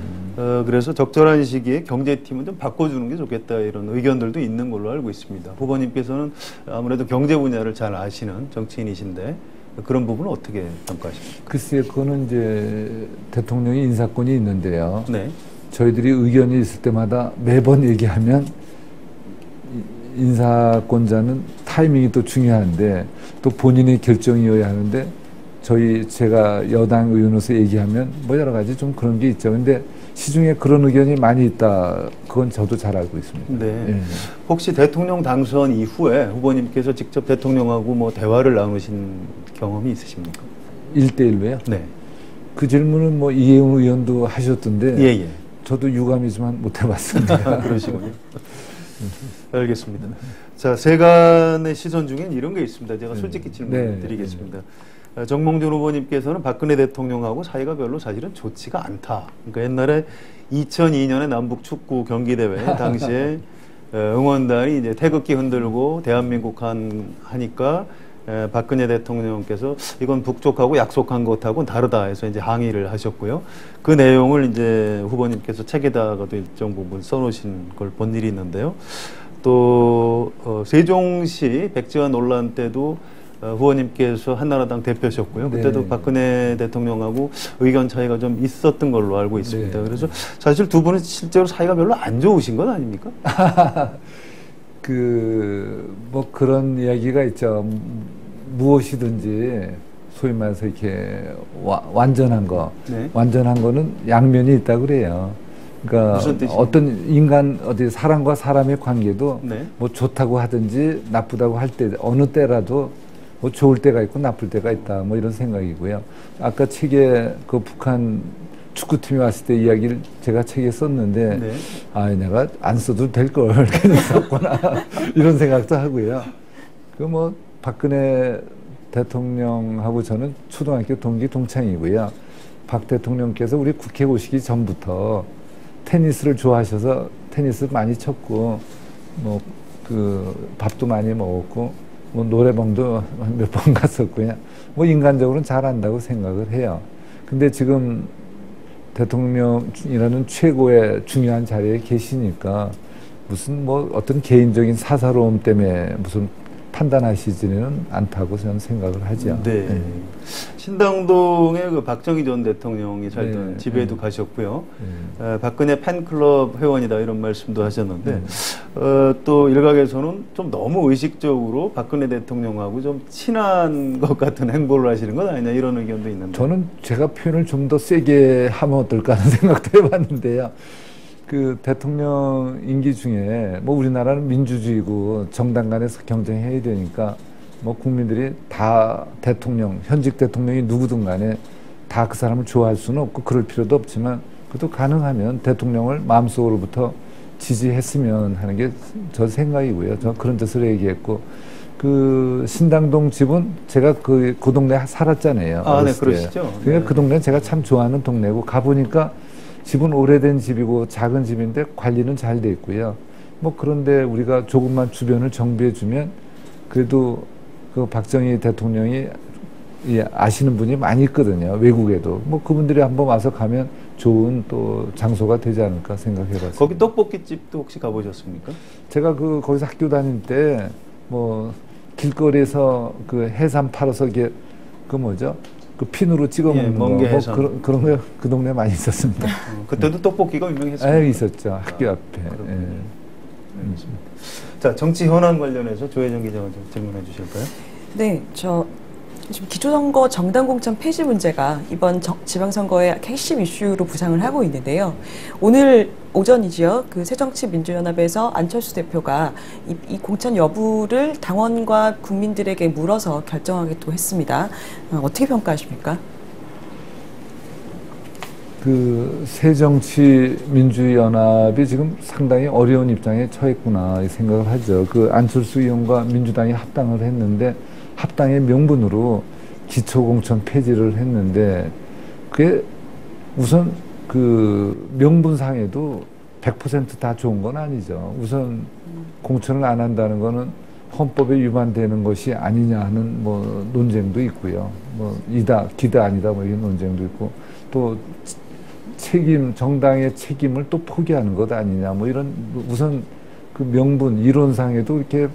그래서 적절한 시기에 경제팀은 좀 바꿔주는 게 좋겠다 이런 의견들도 있는 걸로 알고 있습니다. 후보님께서는 아무래도 경제 분야를 잘 아시는 정치인이신데 그런 부분은 어떻게 평가하십니까? 글쎄요, 그거는 이제 대통령이 인사권이 있는데요. 네. 저희들이 의견이 있을 때마다 매번 얘기하면 인사권자는 타이밍이 또 중요한데 또 본인의 결정이어야 하는데 제가 여당 의원으로서 얘기하면 뭐 여러 가지 좀 그런 게 있죠. 근데 시중에 그런 의견이 많이 있다. 그건 저도 잘 알고 있습니다. 네. 예. 혹시 대통령 당선 이후에 후보님께서 직접 대통령하고 뭐 대화를 나누신 경험이 있으십니까? 1대1로요? 네. 그 질문은 뭐 이해운 의원도 하셨던데 예. 저도 유감이지만 못 해봤습니다. 그러시군요. 알겠습니다. 자, 세간의 시선 중엔 이런 게 있습니다. 제가 솔직히 질문을 드리겠습니다. 정몽준 후보님께서는 박근혜 대통령하고 사이가 별로 사실은 좋지가 않다. 그러니까 옛날에 2002년에 남북 축구 경기대회 당시에 응원단이 이제 태극기 흔들고 대한민국 하니까 박근혜 대통령께서 이건 북쪽하고 약속한 것하고는 다르다 해서 이제 항의를 하셨고요. 그 내용을 이제 후보님께서 책에다가도 일정 부분 써놓으신 걸 본 일이 있는데요. 또 세종시 백지화 논란 때도 후보님께서 한나라당 대표셨고요. 그때도 네. 박근혜 대통령하고 의견 차이가 좀 있었던 걸로 알고 있습니다. 네. 그래서 사실 두 분은 실제로 사이가 별로 안 좋으신 건 아닙니까? 뭐 그런 이야기가 있죠. 무엇이든지 소위 말해서 이렇게 완전한 거, 네. 완전한 거는 양면이 있다 그래요. 그러니까 무슨 뜻이에요? 어떤 사람과 사람의 관계도 네. 뭐 좋다고 하든지 나쁘다고 할 때 어느 때라도 뭐 좋을 때가 있고 나쁠 때가 있다. 뭐 이런 생각이고요. 아까 책에 그 북한 축구팀이 왔을 때 이야기를 제가 책에 썼는데 네. 내가 안 써도 될 걸 괜히 썼구나 이런 생각도 하고요. 그 뭐 박근혜 대통령하고 저는 초등학교 동기 동창이고요. 박 대통령께서 우리 국회 오시기 전부터 테니스를 좋아하셔서 테니스 많이 쳤고 뭐 그 밥도 많이 먹었고 뭐 노래방도 몇 번 갔었고요. 뭐 인간적으로는 잘한다고 생각을 해요. 근데 지금 대통령이라는 최고의 중요한 자리에 계시니까 무슨 뭐 어떤 개인적인 사사로움 때문에 무슨 판단하시지는 않다고 저는 생각을 하죠. 네. 네. 신당동의 그 박정희 전 대통령이 살던 네. 집에도 가셨고요. 박근혜 팬클럽 회원이다 이런 말씀도 하셨는데 또 일각에서는 좀 너무 의식적으로 박근혜 대통령하고 좀 친한 것 같은 행보를 하시는 건 아니냐 이런 의견도 있는데 저는 제가 표현을 좀 더 세게 하면 어떨까 하는 생각도 해봤는데요. 그 대통령 임기 중에 뭐 우리나라는 민주주의고 정당 간에서 경쟁해야 되니까 뭐 국민들이 다 대통령, 현직 대통령이 누구든 간에 다 그 사람을 좋아할 수는 없고 그럴 필요도 없지만 그래도 가능하면 대통령을 마음속으로부터 지지했으면 하는 게 저 생각이고요. 저 그런 뜻으로 얘기했고 그 신당동 집은 제가 그 동네 살았잖아요. 아, 네, 그러시죠. 그러니까 네. 그 동네는 제가 참 좋아하는 동네고 가보니까 집은 오래된 집이고 작은 집인데 관리는 잘 돼 있고요. 뭐 그런데 우리가 조금만 주변을 정비해주면 그래도 그 박정희 대통령이 아시는 분이 많이 있거든요. 외국에도. 뭐 그분들이 한번 와서 가면 좋은 또 장소가 되지 않을까 생각해봤습니다. 거기 떡볶이집도 혹시 가보셨습니까? 제가 거기서 학교 다닐 때 뭐 길거리에서 그 해삼 팔아서 그 뭐죠? 그 핀으로 찍어 먹는 거, 뭐 그런 거 그 동네 많이 있었습니다. 그때도 떡볶이가 유명했습니다. 아, 있었죠. 학교 앞에. 예. 자, 정치 현안 관련해서 조혜정 기자가 좀 질문해 주실까요? 네, 지금 기초선거 정당 공천 폐지 문제가 이번 지방선거의 핵심 이슈로 부상을 하고 있는데요. 오늘 오전이죠. 그 새정치민주연합에서 안철수 대표가 이 공천 여부를 당원과 국민들에게 물어서 결정하기도 했습니다. 어떻게 평가하십니까? 그 새정치민주연합이 지금 상당히 어려운 입장에 처했구나 이 생각을 하죠. 그 안철수 의원과 민주당이 합당을 했는데 합당의 명분으로 기초공천 폐지를 했는데 그게 우선 그 명분상에도 100% 다 좋은 건 아니죠. 우선 공천을 안 한다는 거는 헌법에 위반되는 것이 아니냐 하는 뭐 논쟁도 있고요. 뭐 기다 아니다 뭐 이런 논쟁도 있고 또 정당의 책임을 또 포기하는 것 아니냐 뭐 이런 우선 그 명분 이론상에도 이렇게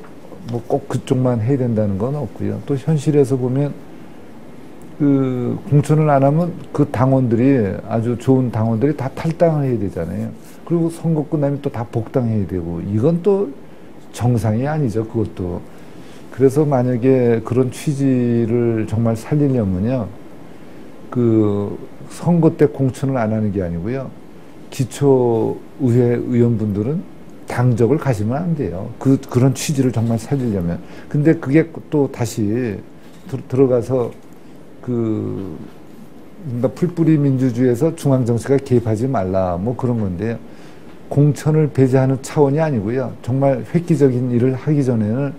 뭐 꼭 그쪽만 해야 된다는 건 없고요. 또 현실에서 보면 그 공천을 안 하면 그 당원들이 아주 좋은 당원들이 다 탈당을 해야 되잖아요. 그리고 선거 끝나면 또 다 복당해야 되고 이건 또 정상이 아니죠. 그것도. 그래서 만약에 그런 취지를 정말 살리려면요. 그 선거 때 공천을 안 하는 게 아니고요. 기초의회 의원분들은 당적을 가지면 안 돼요. 그런 취지를 정말 살리려면. 근데 그게 또 다시 들어가서 그러니까 풀뿌리 민주주의에서 중앙정치가 개입하지 말라 뭐 그런 건데요. 공천을 배제하는 차원이 아니고요. 정말 획기적인 일을 하기 전에는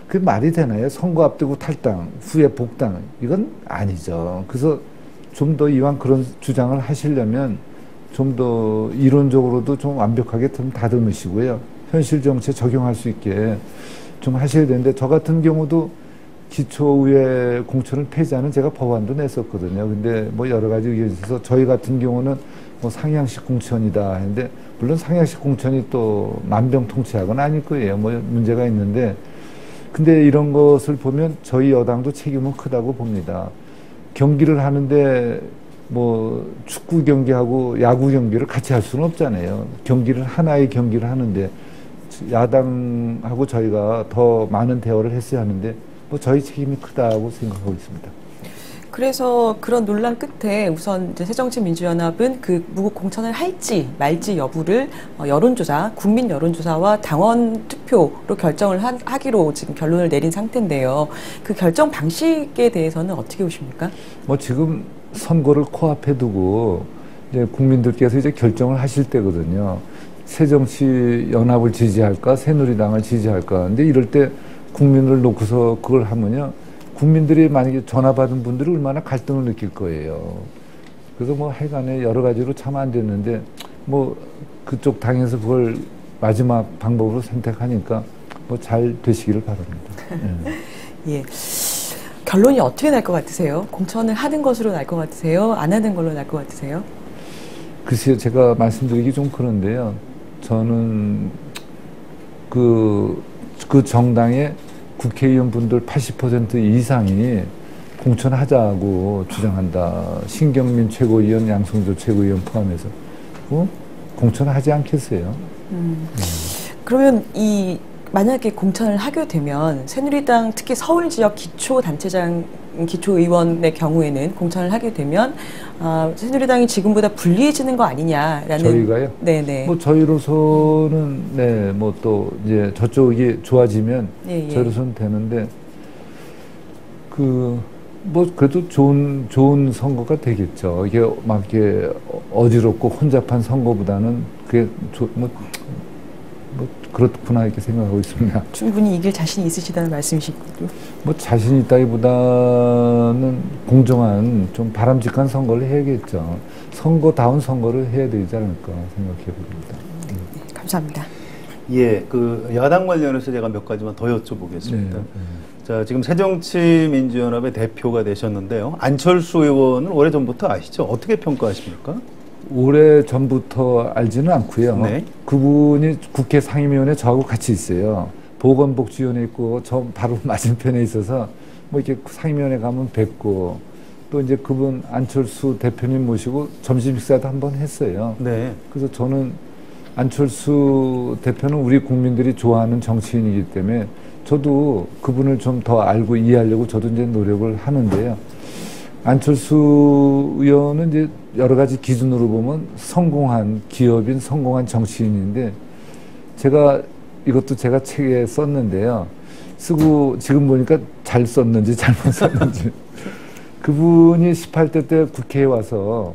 그게 말이 되나요? 선거 앞두고 탈당, 후에 복당 이건 아니죠. 그래서 좀 더 이왕 그런 주장을 하시려면 좀 더 이론적으로도 좀 완벽하게 좀 다듬으시고요. 현실 정치에 적용할 수 있게 좀 하셔야 되는데 저 같은 경우도 기초의회 공천을 폐지하는 제가 법안도 냈었거든요. 근데 뭐 여러 가지 의견이 있어서 저희 같은 경우는 뭐 상향식 공천이다 했는데 물론 상향식 공천이 또 만병통치약은 아닐 거예요. 뭐 문제가 있는데 근데 이런 것을 보면 저희 여당도 책임은 크다고 봅니다. 경기를 하는데 뭐 축구 경기하고 야구 경기를 같이 할 수는 없잖아요. 하나의 경기를 하는데 야당하고 저희가 더 많은 대화를 했어야 하는데 뭐 저희 책임이 크다고 생각하고 있습니다. 그래서 그런 논란 끝에 우선 이제 새정치민주연합은 그 무국 공천을 할지 말지 여부를 국민 여론조사와 당원 투표로 결정을 하기로 지금 결론을 내린 상태인데요. 그 결정 방식에 대해서는 어떻게 보십니까? 뭐 지금 선거를 코앞에 두고 이제 국민들께서 이제 결정을 하실 때거든요. 새정치연합을 지지할까, 새누리당을 지지할까. 근데 이럴 때 국민을 놓고서 그걸 하면요. 국민들이 만약에 전화 받은 분들이 얼마나 갈등을 느낄 거예요. 그래서 뭐 하여간에 여러 가지로 참 안 됐는데 뭐 그쪽 당에서 그걸 마지막 방법으로 선택하니까 뭐 잘 되시기를 바랍니다. 예. 결론이 어떻게 날 것 같으세요? 공천을 하는 것으로 날 것 같으세요? 안 하는 걸로 날 것 같으세요? 글쎄요, 제가 말씀드리기 좀 그런데요. 저는 그 정당의 국회의원분들 80% 이상이 공천하자고 주장한다. 신경민 최고위원, 양성조 최고위원 포함해서 공천하지 않겠어요? 그러면 만약에 공천을 하게 되면 새누리당 특히 서울 지역 기초단체장, 기초의원의 경우에는 공천을 하게 되면 새누리당이 지금보다 불리해지는 거 아니냐라는. 저희가요? 네네. 뭐 저희로서는 네, 뭐 또 이제 저쪽이 좋아지면 예. 저희로서는 되는데 뭐 그래도 좋은 선거가 되겠죠. 이게 막 이렇게 어지럽고 혼잡한 선거보다는 그게 뭐 그렇구나 이렇게 생각하고 있습니다. 충분히 이길 자신이 있으시다는 말씀이시군요. 뭐 자신 있다기보다는 공정한 좀 바람직한 선거를 해야겠죠. 선거다운 선거를 해야 되지 않을까 생각해 봅니다. 네, 감사합니다. 예, 야당 관련해서 제가 몇 가지만 더 여쭤보겠습니다. 자, 지금 새정치민주연합의 대표가 되셨는데요. 안철수 의원은 오래전부터 아시죠? 어떻게 평가하십니까? 오래 전부터 알지는 않고요. 네. 그분이 국회 상임위원회 저하고 같이 있어요. 보건복지위원회 있고 저 바로 맞은편에 있어서 뭐 이렇게 상임위원회 가면 뵙고 또 이제 그분 안철수 대표님 모시고 점심 식사도 한번 했어요. 네. 그래서 저는 안철수 대표는 우리 국민들이 좋아하는 정치인이기 때문에 저도 그분을 좀 더 알고 이해하려고 저도 이제 노력을 하는데요. 안철수 의원은 이제 여러 가지 기준으로 보면 성공한 기업인, 성공한 정치인인데 이것도 제가 책에 썼는데요. 쓰고 지금 보니까 잘 썼는지 잘못 썼는지. 그분이 18대 때 국회에 와서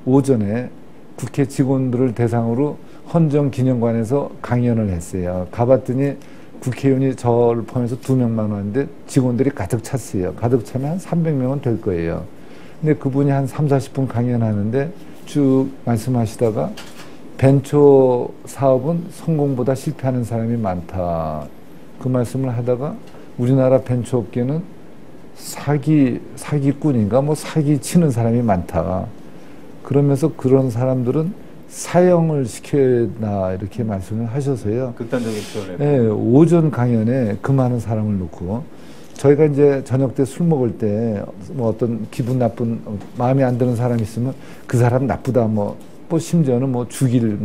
오전에 국회 직원들을 대상으로 헌정기념관에서 강연을 했어요. 가봤더니 국회의원이 저를 포함해서 2명만 왔는데 직원들이 가득 찼어요. 가득 차면 한 300명은 될 거예요. 근데 그분이 한 30-40분 강연하는데 쭉 말씀하시다가 벤처 사업은 성공보다 실패하는 사람이 많다. 그 말씀을 하다가 우리나라 벤처 업계는 사기꾼인가 뭐 사기 치는 사람이 많다. 그러면서 그런 사람들은 사형을 시켜야 한다 이렇게 말씀을 하셔서요. 극단적인 표현을. 네, 오전 강연에 그 많은 사람을 놓고 저희가 이제 저녁 때 술 먹을 때 뭐 어떤 기분 나쁜 마음에 안 드는 사람이 있으면 그 사람 나쁘다 뭐 심지어는 뭐 죽일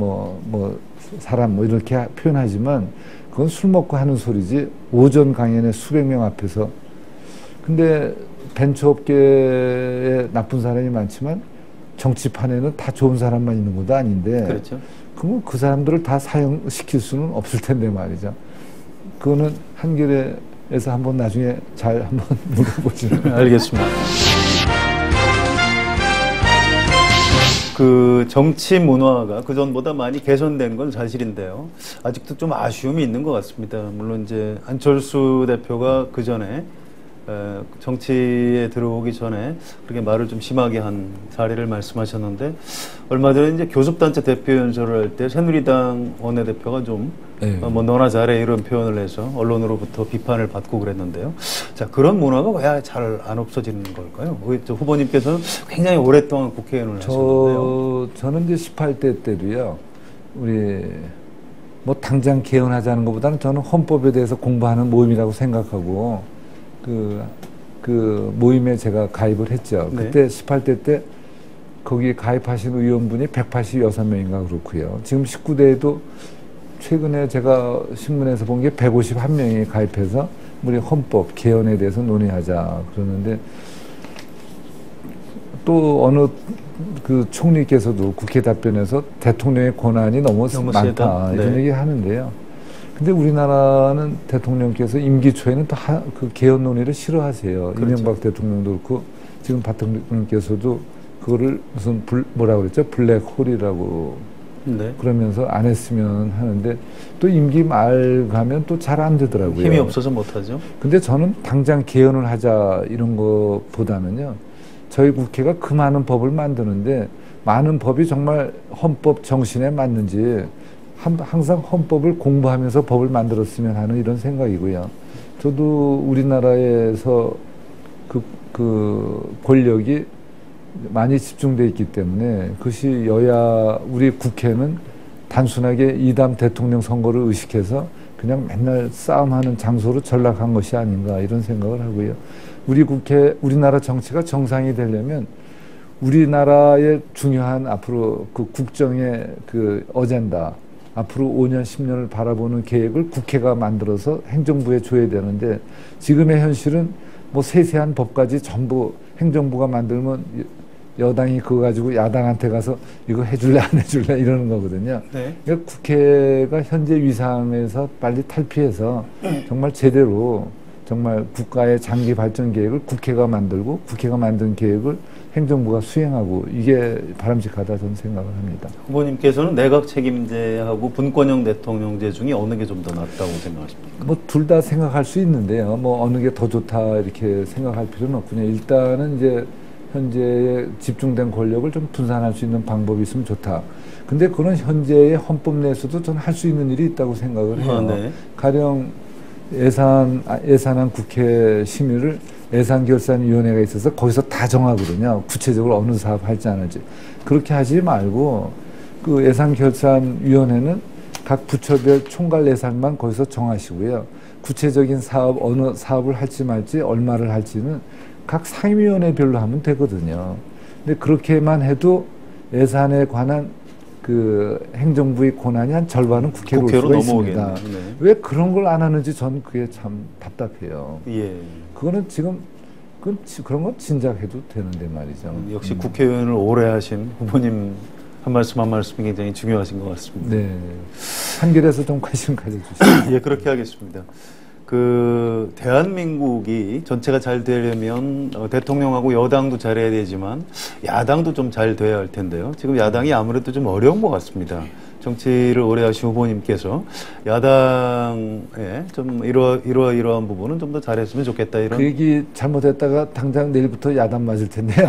사람 뭐 이렇게 표현하지만 그건 술 먹고 하는 소리지 오전 강연에 수백 명 앞에서. 근데 벤처업계에 나쁜 사람이 많지만 정치판에는 다 좋은 사람만 있는 것도 아닌데. 그렇죠. 그럼 그 사람들을 다 사형시킬 수는 없을 텐데 말이죠. 그거는 한겨레에서 한번 나중에 잘 한번 물어보죠. 알겠습니다. 정치 문화가 그전보다 많이 개선된 건 사실인데요. 아직도 좀 아쉬움이 있는 것 같습니다. 물론 이제 안철수 대표가 그 전에 정치에 들어오기 전에 그렇게 말을 좀 심하게 한 사례를 말씀하셨는데 얼마 전에 이제 교섭단체 대표 연설을 할 때 새누리당 원내대표가 좀 뭐 너나 잘해 이런 표현을 해서 언론으로부터 비판을 받고 그랬는데요. 자, 그런 문화가 왜 잘 안 없어지는 걸까요? 후보님께서는 굉장히 오랫동안 국회의원을 하셨는데요. 저는 이제 18대 때도요. 우리 뭐 당장 개헌하자는 것보다는 저는 헌법에 대해서 공부하는 모임이라고 생각하고 그 모임에 제가 가입을 했죠. 네. 그때 18대 때 거기에 가입하신 의원분이 186명인가 그렇고요. 지금 19대에도 최근에 제가 신문에서 본 게 151명이 가입해서 우리 헌법 개헌에 대해서 논의하자 그러는데 또 어느 그 총리께서도 국회 답변에서 대통령의 권한이 너무 많다 이런 네. 얘기 하는데요. 근데 우리나라는 대통령께서 임기 초에는 또 그 개헌 논의를 싫어하세요. 그렇죠. 이명박 대통령도 그렇고 지금 박 대통령께서도 그거를 무슨 뭐라고 그랬죠? 블랙홀이라고 네. 그러면서 안 했으면 하는데 또 임기 말 가면 또 잘 안 되더라고요. 힘이 없어서 못하죠. 근데 저는 당장 개헌을 하자 이런 것보다는요. 저희 국회가 그 많은 법을 만드는데 많은 법이 정말 헌법 정신에 맞는지 항상 헌법을 공부하면서 법을 만들었으면 하는 이런 생각이고요. 저도 우리나라에서 그 권력이 많이 집중되어 있기 때문에 그것이 우리 국회는 단순하게 2당 대통령 선거를 의식해서 그냥 맨날 싸움하는 장소로 전락한 것이 아닌가 이런 생각을 하고요. 우리나라 정치가 정상이 되려면 우리나라의 중요한 앞으로 그 국정의 그 어젠다, 앞으로 5년, 10년을 바라보는 계획을 국회가 만들어서 행정부에 줘야 되는데 지금의 현실은 뭐 세세한 법까지 전부 행정부가 만들면 여당이 그거 가지고 야당한테 가서 이거 해줄래 안 해줄래 이러는 거거든요. 네. 그러니까 국회가 현재 위상에서 빨리 탈피해서 정말 제대로 정말 국가의 장기 발전 계획을 국회가 만들고 국회가 만든 계획을 행정부가 수행하고 이게 바람직하다 저는 생각을 합니다. 후보님께서는 내각 책임제하고 분권형 대통령제 중에 어느 게 좀 더 낫다고 생각하십니까? 뭐 둘 다 생각할 수 있는데요. 뭐 어느 게 더 좋다 이렇게 생각할 필요는 없군요. 일단은 이제 현재의 집중된 권력을 좀 분산할 수 있는 방법이 있으면 좋다. 근데 그건 현재의 헌법 내에서도 저는 할 수 있는 일이 있다고 생각을 해요. 네. 가령 예산안 국회 심의를 예산결산위원회가 있어서 거기서 다 정하거든요. 구체적으로 어느 사업 할지 안 할지. 그렇게 하지 말고 그 예산결산위원회는 각 부처별 총괄 예산만 거기서 정하시고요. 구체적인 사업, 어느 사업을 할지 말지, 얼마를 할지는 각 상임위원회별로 하면 되거든요. 근데 그렇게만 해도 예산에 관한 그 행정부의 권한이 한 절반은 국회로 올 수가 있습니다. 네. 왜 그런 걸 안 하는지 저는 그게 참 답답해요. 예. 그거는 지금 그런 건 진작해도 되는데 말이죠. 역시 국회의원을 오래 하신 후보님 한 말씀이 굉장히 중요하신 것 같습니다. 네. 한결에서 좀 관심 가져주시죠. 예, 그렇게 하겠습니다. 대한민국이 전체가 잘 되려면 대통령하고 여당도 잘해야 되지만 야당도 좀 잘 돼야 할 텐데요. 지금 야당이 아무래도 좀 어려운 것 같습니다. 정치를 오래 하신 후보님께서 야당에 좀 이러한 부분은 좀 더 잘했으면 좋겠다 이런. 그 얘기 잘못했다가 당장 내일부터 야단 맞을 텐데요.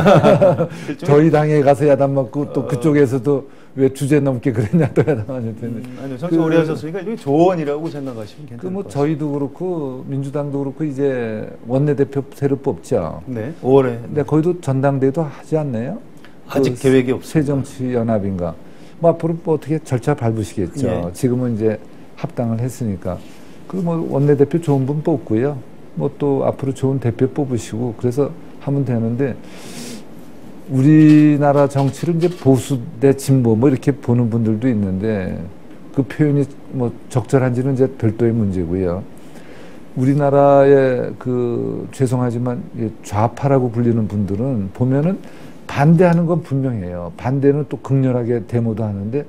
저희 당에 가서 야단 맞고 또 그쪽에서도 왜 주제 넘게 그랬냐 또 야단 맞을 텐데. 아니요, 정치 오래 하셨으니까 이게 조언이라고 생각하시면 괜찮을 것 같습니다. 저희도 그렇고 민주당도 그렇고 이제 원내대표 새로 뽑죠. 네, 5월에. 근데 거기도 전당대회도 하지 않나요? 아직 계획이 없습니다. 새정치연합인가. 뭐 앞으로 뭐 어떻게 절차 밟으시겠죠. 예. 지금은 이제 합당을 했으니까. 뭐 원내대표 좋은 분 뽑고요. 뭐 또 앞으로 좋은 대표 뽑으시고 그래서 하면 되는데 우리나라 정치를 이제 보수 대 진보 뭐 이렇게 보는 분들도 있는데 그 표현이 뭐 적절한지는 이제 별도의 문제고요. 우리나라의 죄송하지만 좌파라고 불리는 분들은 보면은 반대하는 건 분명해요. 반대는 또 극렬하게 데모도 하는데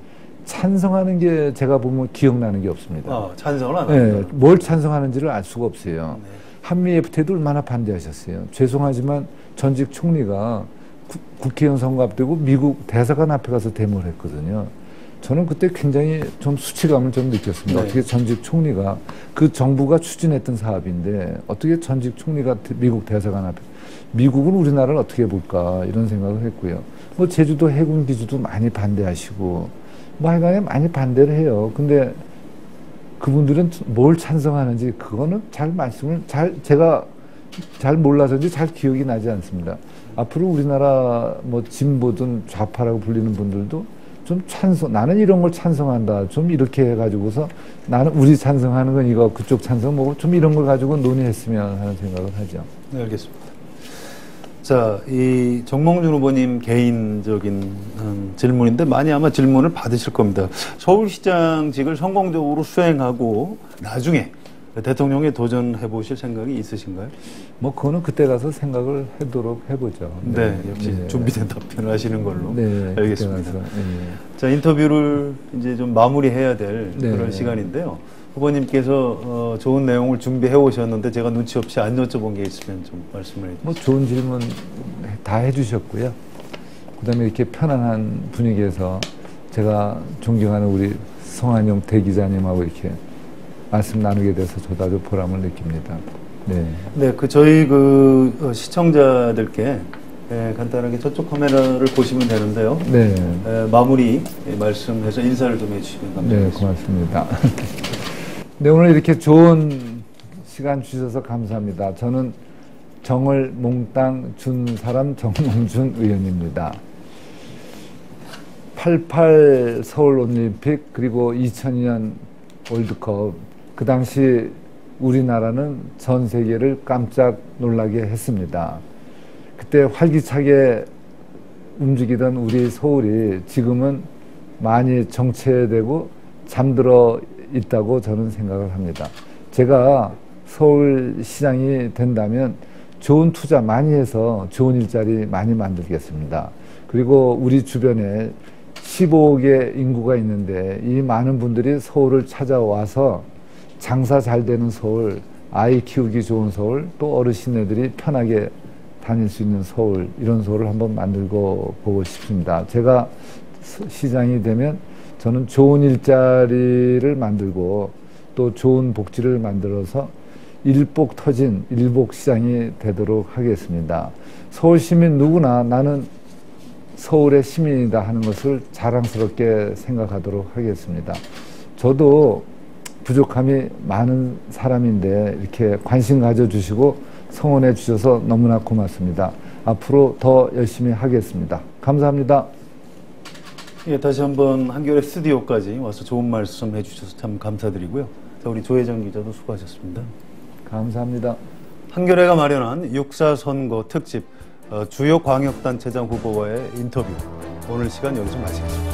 찬성하는 게 제가 보면 기억나는 게 없습니다. 찬성을 안 합니다. 네, 뭘 찬성하는지를 알 수가 없어요. 네. 한미 FTA도 얼마나 반대하셨어요. 죄송하지만 전직 총리가 국회의원 선거 앞두고 미국 대사관 앞에 가서 데모를 했거든요. 저는 그때 굉장히 좀 수치감을 좀 느꼈습니다. 네. 어떻게 전직 총리가 그 정부가 추진했던 사업인데 어떻게 전직 총리가 미국 대사관 앞에 미국은 우리나라를 어떻게 볼까 이런 생각을 했고요. 뭐 제주도 해군 기지도 많이 반대하시고 뭐 하여간에 많이 반대를 해요. 근데 그분들은 뭘 찬성하는지 그거는 제가 잘 몰라서인지 잘 기억이 나지 않습니다. 앞으로 우리나라 뭐 진보든 좌파라고 불리는 분들도 좀 나는 이런 걸 찬성한다. 좀 이렇게 해가지고서 나는 우리 찬성하는 건 이거 그쪽 찬성 뭐고 좀 이런 걸 가지고 논의했으면 하는 생각을 하죠. 네, 알겠습니다. 자, 이 정몽준 후보님 개인적인 질문인데 많이 아마 질문을 받으실 겁니다. 서울시장직을 성공적으로 수행하고 나중에 대통령에 도전해 보실 생각이 있으신가요? 뭐 그거는 그때 가서 생각을 해보죠. 네, 역시 네. 준비된 답변을 하시는 걸로. 네, 알겠습니다. 네. 자, 인터뷰를 이제 좀 마무리해야 될 그런 시간인데요. 후보님께서 좋은 내용을 준비해 오셨는데 제가 눈치 없이 안 여쭤본 게 있으면 좀 말씀을 해주세요. 뭐 좋은 질문 다 해주셨고요. 그다음에 이렇게 편안한 분위기에서 제가 존경하는 우리 성한용 대기자님하고 이렇게 말씀 나누게 돼서 저도 아주 보람을 느낍니다. 네. 네, 저희 시청자들께 간단하게 저쪽 카메라를 보시면 되는데요. 네. 마무리 말씀해서 인사를 좀 해주시면 감사하겠습니다. 네, 고맙습니다. 네, 오늘 이렇게 좋은 시간 주셔서 감사합니다. 저는 정을 몽땅 준 사람 정몽준 의원입니다. 88 서울올림픽 그리고 2002년 월드컵, 그 당시 우리나라는 전 세계를 깜짝 놀라게 했습니다. 그때 활기차게 움직이던 우리 서울이 지금은 많이 정체되고 잠들어 있다고 저는 생각을 합니다. 제가 서울시장이 된다면 좋은 투자 많이 해서 좋은 일자리 많이 만들겠습니다. 그리고 우리 주변에 15억의 인구가 있는데 이 많은 분들이 서울을 찾아와서 장사 잘 되는 서울, 아이 키우기 좋은 서울, 또 어르신네들이 편하게 다닐 수 있는 서울, 이런 서울을 한번 만들고 보고 싶습니다. 제가 시장이 되면 저는 좋은 일자리를 만들고 또 좋은 복지를 만들어서 일복 터진 일복시장이 되도록 하겠습니다. 서울 시민 누구나 나는 서울의 시민이다 하는 것을 자랑스럽게 생각하도록 하겠습니다. 저도 부족함이 많은 사람인데 이렇게 관심 가져주시고 성원해 주셔서 너무나 고맙습니다. 앞으로 더 열심히 하겠습니다. 감사합니다. 예, 다시 한번 한겨레 스튜디오까지 와서 좋은 말씀 해주셔서 참 감사드리고요. 자, 우리 조혜정 기자도 수고하셨습니다. 감사합니다. 한겨레가 마련한 6.4 선거 특집 주요 광역단체장 후보와의 인터뷰, 오늘 시간 여기서 마치겠습니다.